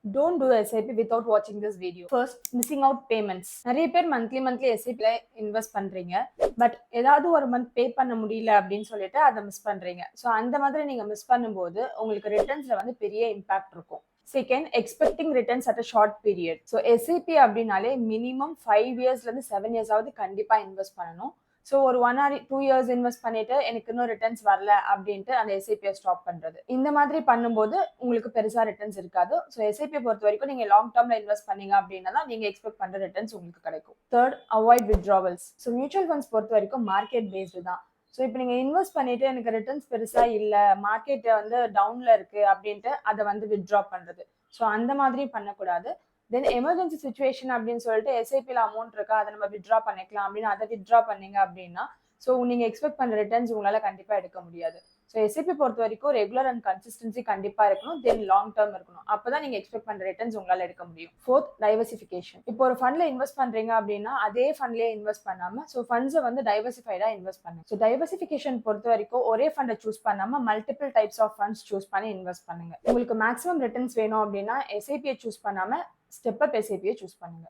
Don't do SIP without watching this video. First, missing out payments. நிறைய பேர் monthly SIP invest பண்றீங்க. But ஏதாவது ஒரு மந்த் பே பண்ண முடியல அப்படின்னு சொல்லிட்டு அதை மிஸ் பண்றீங்க. ஸோ அந்த மாதிரி நீங்க மிஸ் பண்ணும்போது உங்களுக்கு ரிட்டர்ன்ஸ்ல வந்து பெரிய இம்பாக்ட் இருக்கும். Second, expecting returns at a short period. So SIP அப்படின்னாலே மினிமம் 5 இயர்ஸ்ல இருந்து 7 இயர்ஸாவது கண்டிப்பா இன்வெஸ்ட் பண்ணணும். ஸோ ஒரு 1 or 2 years இன்வெஸ்ட் பண்ணிட்டு எனக்கு இன்னும் ரிட்டர்ன்ஸ் வரல அப்படின்ட்டு அந்த எஸ்ஐபியை ஸ்டாப் பண்றது. இந்த மாதிரி பண்ணும்போது உங்களுக்கு பெருசா ரிட்டர்ன்ஸ் இருக்காது. ஸோ எஸ்ஐபியை பொறுத்த வரைக்கும் நீங்க லாங் டேர்ம்ல இன்வெஸ்ட் பண்ணீங்க அப்படின்னா தான் நீங்க எக்ஸ்பெக்ட் பண்ற ரிட்டர்ன்ஸ் உங்களுக்கு கிடைக்கும். Third, avoid withdrawals. So mutual funds பொறுத்த வரைக்கும் மார்க்கெட் பேஸ்டு தான். ஸோ இப்போ நீங்கள் இன்வெஸ்ட் பண்ணிட்டு எனக்கு ரிட்டர்ன்ஸ் பெருசாக இல்லை, மார்க்கெட் வந்து டவுன்ல இருக்கு அப்படின்ட்டு அதை வந்து வித்ட்ரா பண்றது. ஸோ அந்த மாதிரி பண்ணக்கூடாது. தென் எமர்ஜென்சி சுச்சுவேஷன் அப்படின்னு சொல்லிட்டு எஸ்ஐபியில் அமௌண்ட் இருக்கா, அதை நம்ம வித்ட்ரா பண்ணிக்கலாம் அப்படின்னு அதை வித்ட்ரா பண்ணீங்க அப்படின்னா ஸோ நீங்கள் எக்ஸ்பெக்ட் பண்ணுற ரிட்டர்ன்ஸ் உங்களால் கண்டிப்பாக எடுக்க முடியாது. ஸோ எஸ்ஐபி பொறுத்த வரைக்கும் ரெகுலர் அண்ட் கன்சிஸ்டன்சி கண்டிப்பாக இருக்கணும். தென் லாங் டேர்ம் இருக்கணும். அப்போதான் நீங்கள் எக்ஸ்பெக்ட் பண்ணுற ரிட்டர்ன்ஸ் உங்களால் எடுக்க முடியும். Fourth, diversification. இப்போ ஒரு ஃபண்ட்ல இன்வெஸ்ட் பண்றீங்க அப்படின்னா அதே ஃபண்ட்லேயே இன்வெஸ்ட் பண்ணாம ஸோ ஃபண்ட்ஸை வந்து டைவர்சிஃபைடா இன்வெஸ்ட் பண்ணுங்க. ஸோ டைவர்சிஃபிகேஷன் பொறுத்த வரைக்கும் ஒரே ஃபண்டை சூஸ் பண்ணாம multiple types of funds choose பண்ணி இன்வெஸ்ட் பண்ணுங்க. உங்களுக்கு மேக்ஸிமம் ரிட்டர்ன்ஸ் வேணும் அப்படின்னா எஸ்ஐபியை சூஸ் பண்ணாம ஸ்டெப் அப் எஸ்ஐபியை சூஸ் பண்ணுங்க.